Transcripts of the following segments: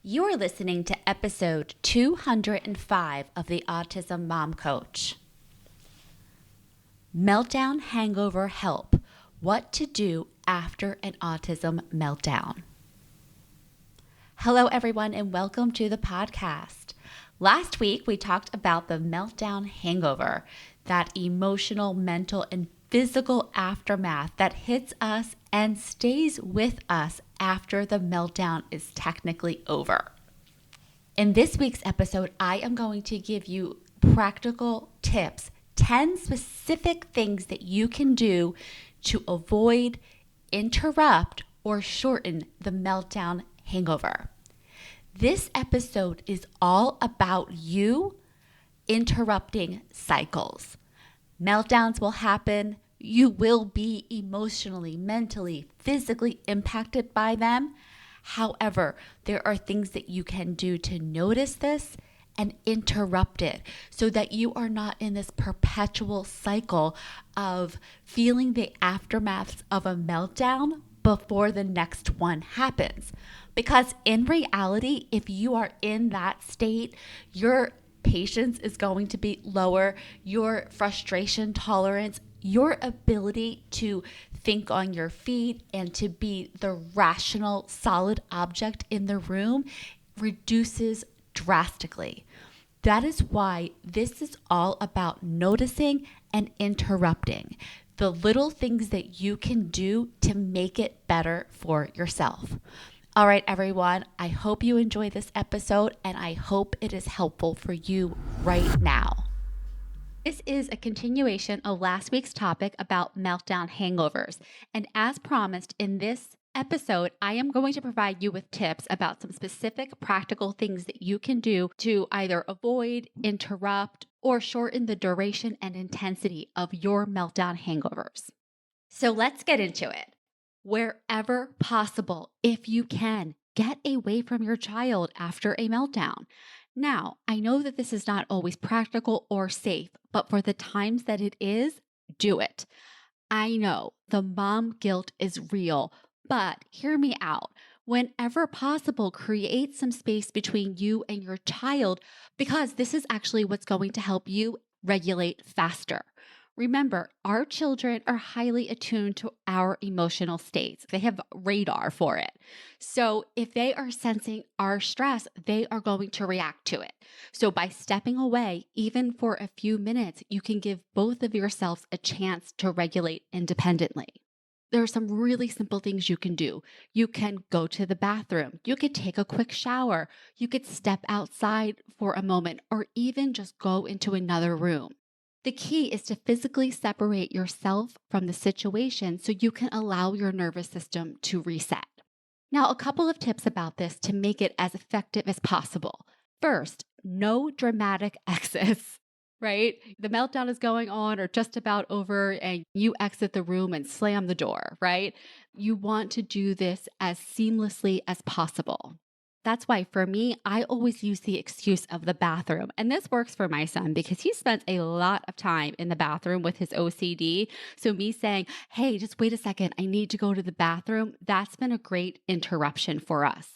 You're listening to episode 205 of the Autism Mom Coach. Meltdown, hangover, help. What to do after an autism meltdown. Hello, everyone, and welcome to the podcast. Last week, we talked about the meltdown hangover, that emotional, mental, and physical aftermath that hits us and stays with us after the meltdown is technically over. In this week's episode, I am going to give you practical tips, 10 specific things that you can do to avoid, interrupt, or shorten the meltdown hangover. This episode is all about you interrupting cycles. Meltdowns will happen. You will be emotionally, mentally, physically impacted by them. However, there are things that you can do to notice this and interrupt it so that you are not in this perpetual cycle of feeling the aftermaths of a meltdown before the next one happens. Because in reality, if you are in that state, your patience is going to be lower, your frustration tolerance, your ability to think on your feet and to be the rational, solid object in the room reduces drastically. That is why this is all about noticing and interrupting the little things that you can do to make it better for yourself. All right, everyone, I hope you enjoy this episode and I hope it is helpful for you right now. This is a continuation of last week's topic about meltdown hangovers. And as promised in this episode, I am going to provide you with tips about some specific practical things that you can do to either avoid, interrupt, or shorten the duration and intensity of your meltdown hangovers. So let's get into it. Wherever possible, if you can, get away from your child after a meltdown. Now, I know that this is not always practical or safe, but for the times that it is, do it. I know the mom guilt is real, but hear me out. Whenever possible, create some space between you and your child because this is actually what's going to help you regulate faster. Remember, our children are highly attuned to our emotional states. They have radar for it. So if they are sensing our stress, they are going to react to it. So by stepping away, even for a few minutes, you can give both of yourselves a chance to regulate independently. There are some really simple things you can do. You can go to the bathroom. You could take a quick shower. You could step outside for a moment or even just go into another room. The key is to physically separate yourself from the situation so you can allow your nervous system to reset. Now, a couple of tips about this to make it as effective as possible. First, no dramatic exits, right? The meltdown is going on or just about over and you exit the room and slam the door, right? You want to do this as seamlessly as possible. That's why for me, I always use the excuse of the bathroom. And this works for my son because he spends a lot of time in the bathroom with his OCD. So me saying, hey, just wait a second, I need to go to the bathroom, that's been a great interruption for us.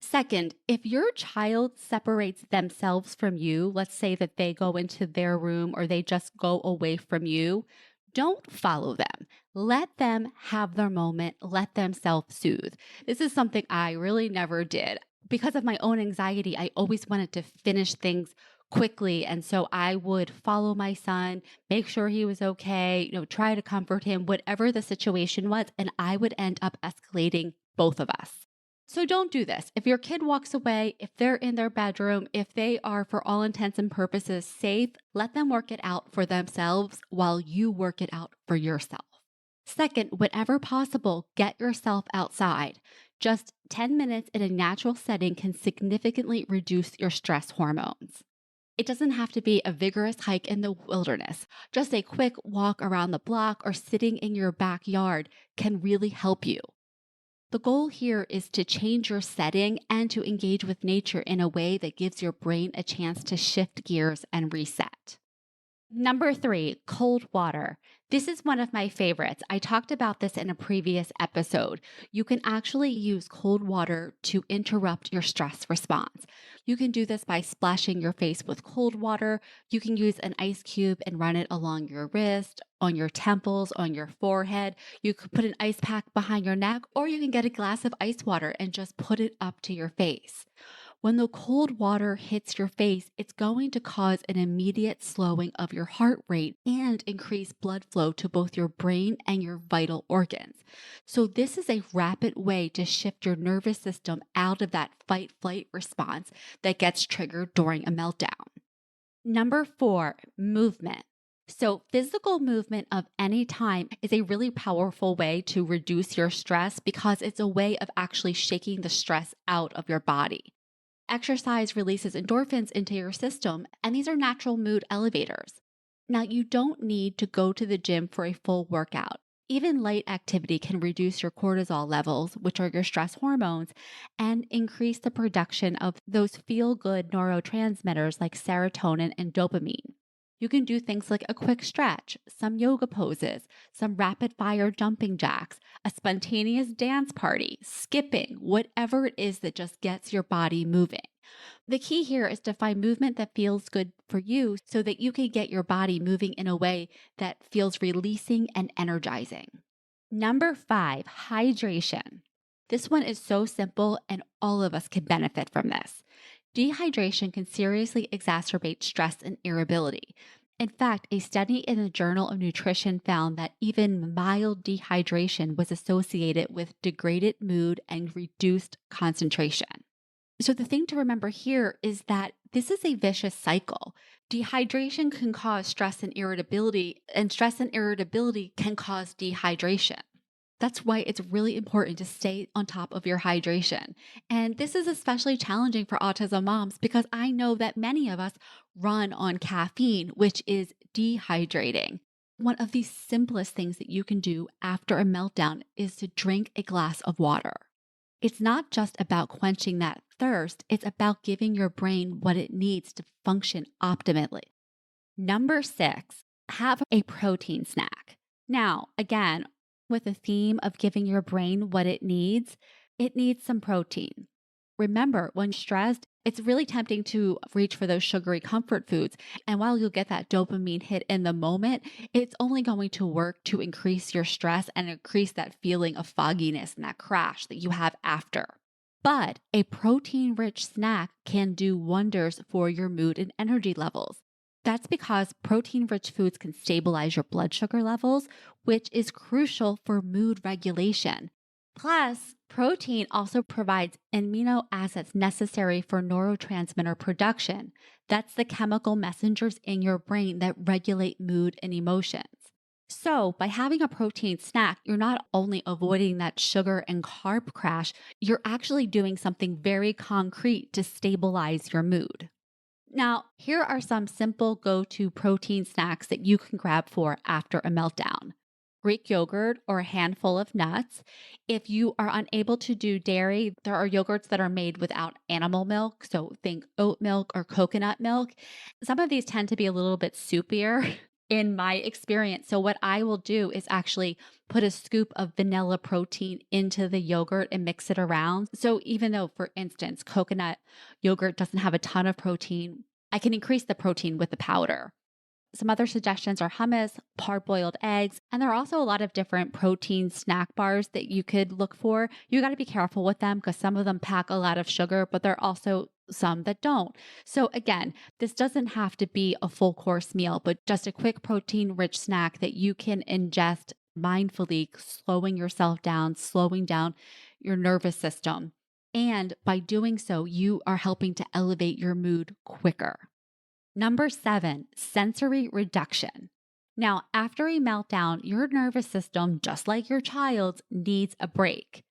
Second, if your child separates themselves from you, let's say that they go into their room or they just go away from you, don't follow them. Let them have their moment. Let them self-soothe. This is something I really never did. Because of my own anxiety, I always wanted to finish things quickly. And so I would follow my son, make sure he was okay, try to comfort him, whatever the situation was. And I would end up escalating both of us. So don't do this. If your kid walks away, if they're in their bedroom, if they are for all intents and purposes safe, let them work it out for themselves while you work it out for yourself. Second, whenever possible, get yourself outside. Just 10 minutes in a natural setting can significantly reduce your stress hormones. It doesn't have to be a vigorous hike in the wilderness. Just a quick walk around the block or sitting in your backyard can really help you. The goal here is to change your setting and to engage with nature in a way that gives your brain a chance to shift gears and reset. Number 3, cold water. This is one of my favorites. I talked about this in a previous episode. You can actually use cold water to interrupt your stress response. You can do this by splashing your face with cold water. You can use an ice cube and run it along your wrist, on your temples, on your forehead. You could put an ice pack behind your neck, or you can get a glass of ice water and just put it up to your face. When the cold water hits your face, it's going to cause an immediate slowing of your heart rate and increase blood flow to both your brain and your vital organs. So this is a rapid way to shift your nervous system out of that fight-flight response that gets triggered during a meltdown. Number 4, movement. So physical movement of any time is a really powerful way to reduce your stress because it's a way of actually shaking the stress out of your body. Exercise releases endorphins into your system, and these are natural mood elevators. Now, you don't need to go to the gym for a full workout. Even light activity can reduce your cortisol levels, which are your stress hormones, and increase the production of those feel-good neurotransmitters like serotonin and dopamine. You can do things like a quick stretch, some yoga poses, some rapid fire jumping jacks, a spontaneous dance party, skipping, whatever it is that just gets your body moving. The key here is to find movement that feels good for you so that you can get your body moving in a way that feels releasing and energizing. Number 5, hydration. This one is so simple and all of us can benefit from this. Dehydration can seriously exacerbate stress and irritability. In fact, a study in the Journal of Nutrition found that even mild dehydration was associated with degraded mood and reduced concentration. So the thing to remember here is that this is a vicious cycle. Dehydration can cause stress and irritability can cause dehydration. That's why it's really important to stay on top of your hydration. And this is especially challenging for autism moms because I know that many of us run on caffeine, which is dehydrating. One of the simplest things that you can do after a meltdown is to drink a glass of water. It's not just about quenching that thirst, it's about giving your brain what it needs to function optimally. Number 6, have a protein snack. Now, again, with the theme of giving your brain what it needs some protein. Remember, when stressed, it's really tempting to reach for those sugary comfort foods. And while you'll get that dopamine hit in the moment, it's only going to work to increase your stress and increase that feeling of fogginess and that crash that you have after. But a protein-rich snack can do wonders for your mood and energy levels. That's because protein-rich foods can stabilize your blood sugar levels, which is crucial for mood regulation. Plus, protein also provides amino acids necessary for neurotransmitter production. That's the chemical messengers in your brain that regulate mood and emotions. So, by having a protein snack, you're not only avoiding that sugar and carb crash, you're actually doing something very concrete to stabilize your mood. Now, here are some simple go-to protein snacks that you can grab for after a meltdown. Greek yogurt or a handful of nuts. If you are unable to do dairy, there are yogurts that are made without animal milk. So think oat milk or coconut milk. Some of these tend to be a little bit soupier in my experience. So what I will do is actually put a scoop of vanilla protein into the yogurt and mix it around. So even though, for instance, coconut yogurt doesn't have a ton of protein, I can increase the protein with the powder. Some other suggestions are hummus, hard-boiled eggs, and there are also a lot of different protein snack bars that you could look for. You got to be careful with them because some of them pack a lot of sugar, but there are also some that don't. So again, this doesn't have to be a full course meal, but just a quick protein-rich snack that you can ingest mindfully, slowing yourself down, slowing down your nervous system. And by doing so, you are helping to elevate your mood quicker. Number 7, sensory reduction. Now, after a meltdown, your nervous system, just like your child's, needs a break.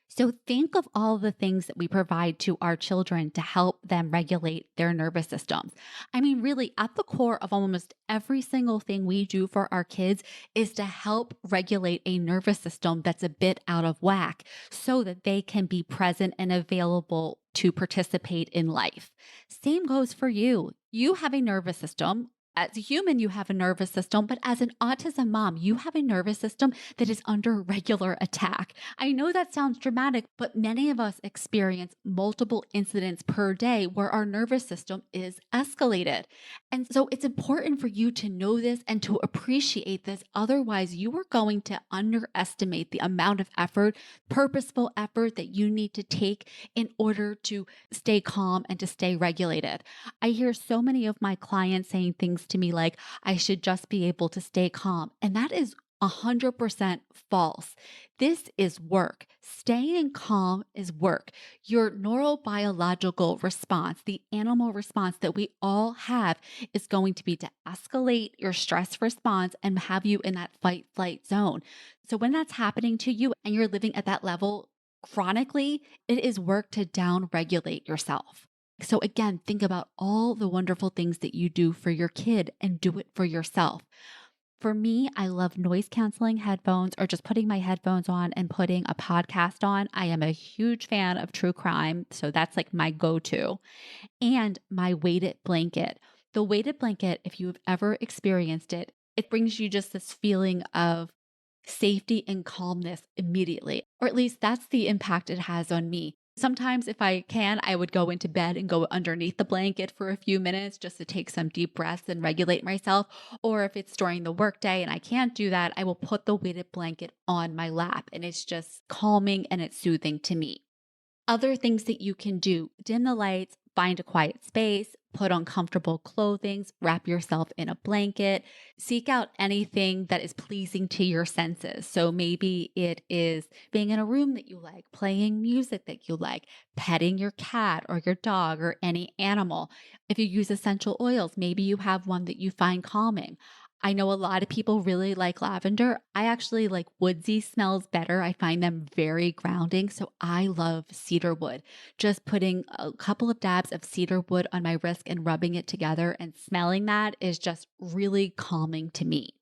So think of all the things that we provide to our children to help them regulate their nervous systems. I mean, really, at the core of almost every single thing we do for our kids is to help regulate a nervous system that's a bit out of whack so that they can be present and available to participate in life. Same goes for you. You have a nervous system, as a human, you have a nervous system, but as an autism mom, you have a nervous system that is under regular attack. I know that sounds dramatic, but many of us experience multiple incidents per day where our nervous system is escalated. And so it's important for you to know this and to appreciate this. Otherwise, you are going to underestimate the amount of effort, purposeful effort that you need to take in order to stay calm and to stay regulated. I hear so many of my clients saying things to me like, I should just be able to stay calm. And that is 100% false. This is work. Staying calm is work. Your neurobiological response, the animal response that we all have, is going to be to escalate your stress response and have you in that fight flight zone. So when that's happening to you and you're living at that level chronically, it is work to down regulate yourself. So again, think about all the wonderful things that you do for your kid and do it for yourself. For me, I love noise canceling headphones or just putting my headphones on and putting a podcast on. I am a huge fan of true crime, so that's like my go-to. And my weighted blanket. The weighted blanket, if you've ever experienced it, it brings you just this feeling of safety and calmness immediately, or at least that's the impact it has on me. Sometimes if I can, I would go into bed and go underneath the blanket for a few minutes just to take some deep breaths and regulate myself. Or if it's during the workday and I can't do that, I will put the weighted blanket on my lap and it's just calming and it's soothing to me. Other things that you can do: dim the lights, find a quiet space, put on comfortable clothing, wrap yourself in a blanket, seek out anything that is pleasing to your senses. So maybe it is being in a room that you like, playing music that you like, petting your cat or your dog or any animal. If you use essential oils, maybe you have one that you find calming. I know a lot of people really like lavender. I actually like woodsy smells better. I find them very grounding. So I love cedar wood. Just putting a couple of dabs of cedar wood on my wrist and rubbing it together and smelling that is just really calming to me.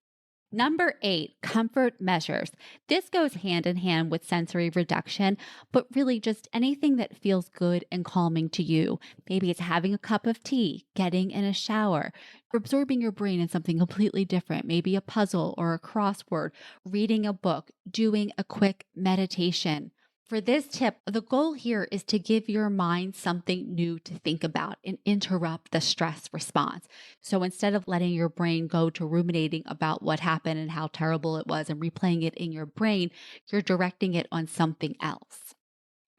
Number 8, comfort measures. This goes hand in hand with sensory reduction, but really just anything that feels good and calming to you. Maybe it's having a cup of tea, getting in a shower, absorbing your brain in something completely different, maybe a puzzle or a crossword, reading a book, doing a quick meditation. For this tip, the goal here is to give your mind something new to think about and interrupt the stress response. So instead of letting your brain go to ruminating about what happened and how terrible it was and replaying it in your brain, you're directing it on something else.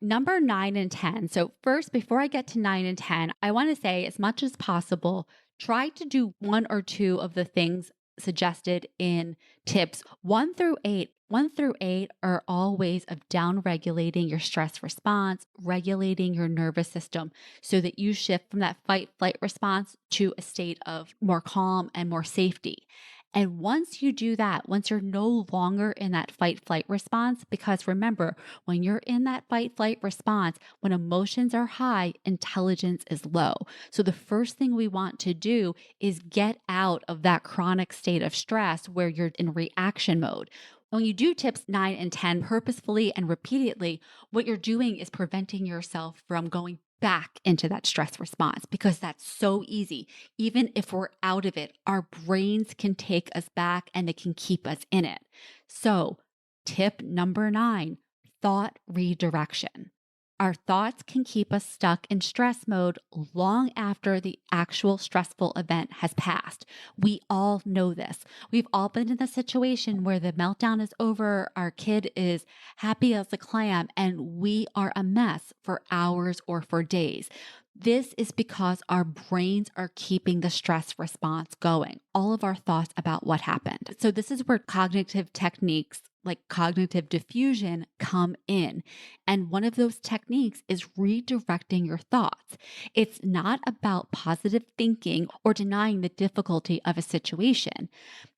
Number 9 and 10. So first, before I get to 9 and 10, I want to say as much as possible, try to do one or two of the things suggested in tips 1 through 8. 1 through 8 are all ways of down regulating your stress response, regulating your nervous system so that you shift from that fight flight response to a state of more calm and more safety. And once you do that, once you're no longer in that fight flight response, because remember, when you're in that fight flight response, when emotions are high, intelligence is low. So the first thing we want to do is get out of that chronic state of stress where you're in reaction mode. When you do tips 9 and 10 purposefully and repeatedly, what you're doing is preventing yourself from going back into that stress response because that's so easy. Even if we're out of it, our brains can take us back and they can keep us in it. So, tip number 9, thought redirection. Our thoughts can keep us stuck in stress mode long after the actual stressful event has passed. We all know this. We've all been in the situation where the meltdown is over, our kid is happy as a clam, and we are a mess for hours or for days. This is because our brains are keeping the stress response going, all of our thoughts about what happened. So this is where cognitive techniques like cognitive diffusion come in. And one of those techniques is redirecting your thoughts. It's not about positive thinking or denying the difficulty of a situation.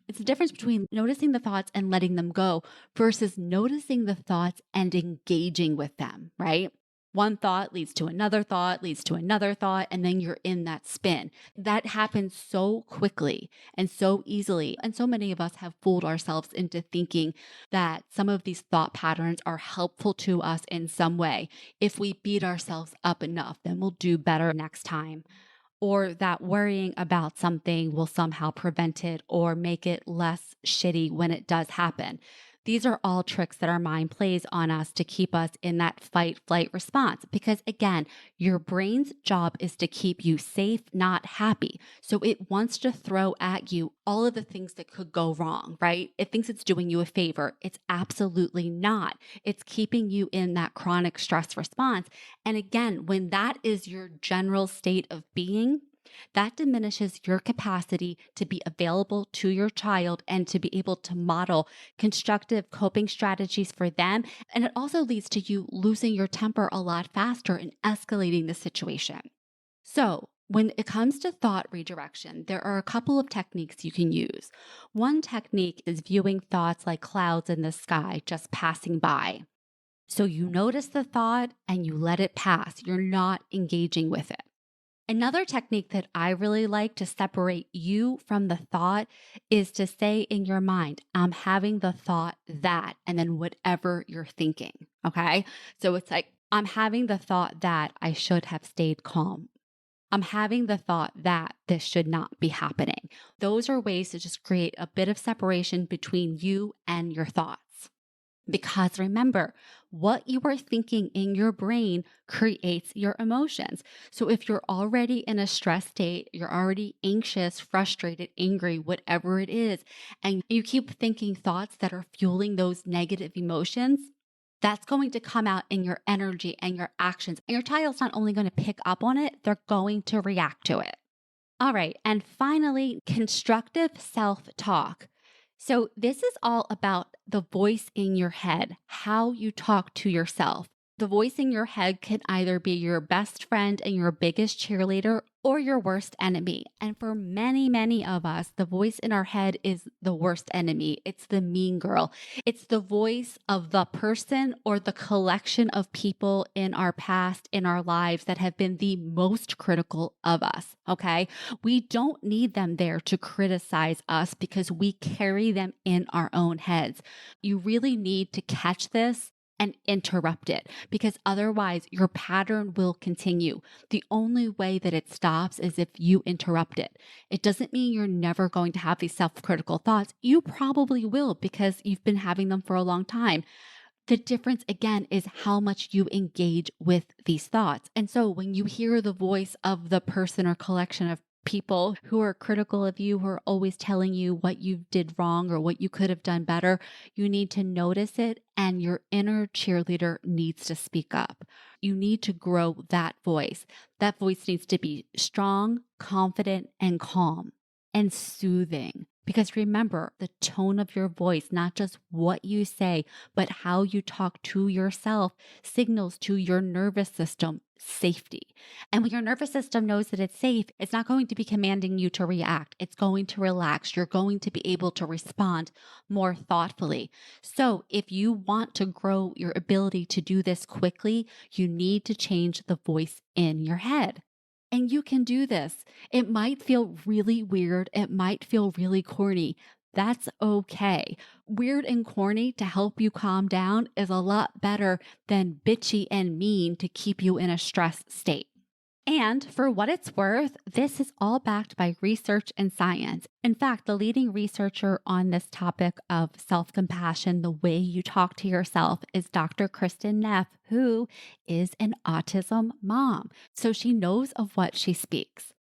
It's the difference between noticing the thoughts and letting them go versus noticing the thoughts and engaging with them, right? One thought leads to another thought, leads to another thought, and then you're in that spin. That happens so quickly and so easily. And so many of us have fooled ourselves into thinking that some of these thought patterns are helpful to us in some way. If we beat ourselves up enough, then we'll do better next time. or that worrying about something will somehow prevent it or make it less shitty when it does happen. These are all tricks that our mind plays on us to keep us in that fight flight response. Because again, your brain's job is to keep you safe, not happy. So it wants to throw at you all of the things that could go wrong, right? It thinks it's doing you a favor. It's absolutely not. It's keeping you in that chronic stress response. And again, when that is your general state of being, that diminishes your capacity to be available to your child and to be able to model constructive coping strategies for them. And it also leads to you losing your temper a lot faster and escalating the situation. So, when it comes to thought redirection, there are a couple of techniques you can use. One technique is viewing thoughts like clouds in the sky just passing by. So you notice the thought and you let it pass. You're not engaging with it. Another technique that I really like to separate you from the thought is to say in your mind, I'm having the thought that, and then whatever you're thinking. Okay. So it's like, I'm having the thought that I should have stayed calm. I'm having the thought that this should not be happening. Those are ways to just create a bit of separation between you and your thoughts. Because remember, what you are thinking in your brain creates your emotions. So if you're already in a stress state, you're already anxious, frustrated, angry, whatever it is, and you keep thinking thoughts that are fueling those negative emotions, that's going to come out in your energy and your actions. And your child's not only going to pick up on it, they're going to react to it. All right. And finally, constructive self-talk. So this is all about the voice in your head, how you talk to yourself. The voice in your head can either be your best friend and your biggest cheerleader or your worst enemy. And for many, many of us, the voice in our head is the worst enemy. It's the mean girl. It's the voice of the person or the collection of people in our past, in our lives that have been the most critical of us. Okay. We don't need them there to criticize us because we carry them in our own heads. You really need to catch this and interrupt it, because otherwise your pattern will continue. The only way that it stops is if you interrupt it. It doesn't mean you're never going to have these self-critical thoughts. You probably will because you've been having them for a long time. The difference, again, is how much you engage with these thoughts. And so when you hear the voice of the person or collection of people who are critical of you, who are always telling you what you did wrong or what you could have done better, you need to notice it, and your inner cheerleader needs to speak up. You need to grow that voice. That voice needs to be strong, confident, and calm and soothing. Because remember, the tone of your voice, not just what you say, but how you talk to yourself, signals to your nervous system safety. And when your nervous system knows that it's safe, it's not going to be commanding you to react. It's going to relax. You're going to be able to respond more thoughtfully. So if you want to grow your ability to do this quickly, you need to change the voice in your head. And you can do this. It might feel really weird. It might feel really corny. That's okay. Weird and corny to help you calm down is a lot better than bitchy and mean to keep you in a stress state. And for what it's worth, this is all backed by research and science. In fact, the leading researcher on this topic of self-compassion, the way you talk to yourself, is Dr. Kristen Neff, who is an autism mom. So she knows of what she speaks.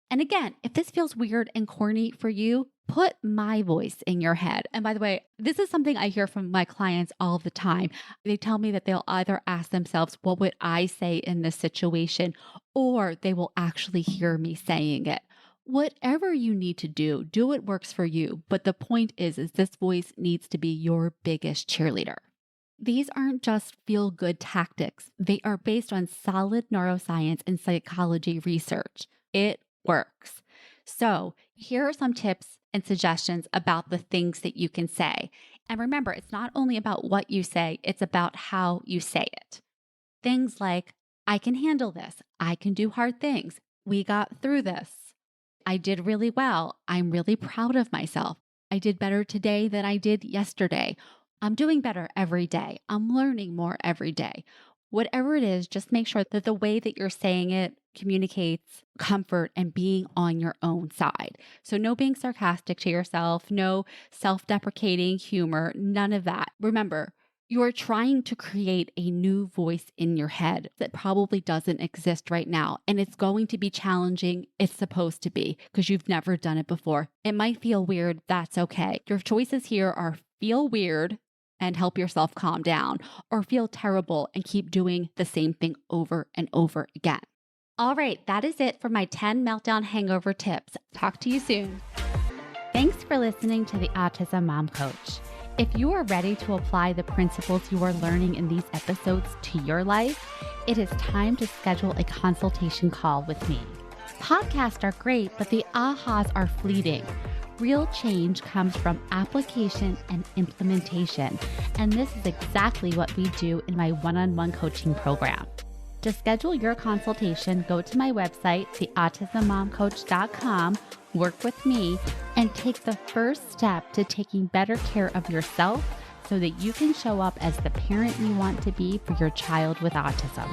And again, if this feels weird and corny for you, put my voice in your head. And by the way, this is something I hear from my clients all the time. They tell me that they'll either ask themselves, what would I say in this situation? Or they will actually hear me saying it. Whatever you need to do what works for you. But the point is this voice needs to be your biggest cheerleader. These aren't just feel-good tactics. They are based on solid neuroscience and psychology research. It works. So here are some tips and suggestions about the things that you can say. And remember, it's not only about what you say, it's about how you say it. Things like, I can handle this. I can do hard things. We got through this. I did really well. I'm really proud of myself. I did better today than I did yesterday. I'm doing better every day. I'm learning more every day. Whatever it is, just make sure that the way that you're saying it communicates comfort and being on your own side. So no being sarcastic to yourself, no self-deprecating humor, none of that. Remember, you're trying to create a new voice in your head that probably doesn't exist right now. And it's going to be challenging. It's supposed to be because you've never done it before. It might feel weird. That's okay. Your choices here are feel weird and help yourself calm down, or feel terrible and keep doing the same thing over and over again. All right, that is it for my 10 meltdown hangover tips. Talk to you soon. Thanks for listening to the Autism Mom Coach. If you are ready to apply the principles you are learning in these episodes to your life, it is time to schedule a consultation call with me. Podcasts are great, but the ahas are fleeting. Real change comes from application and implementation, and this is exactly what we do in my one-on-one coaching program. To schedule your consultation, go to my website, theautismmomcoach.com, work with me, and take the first step to taking better care of yourself so that you can show up as the parent you want to be for your child with autism.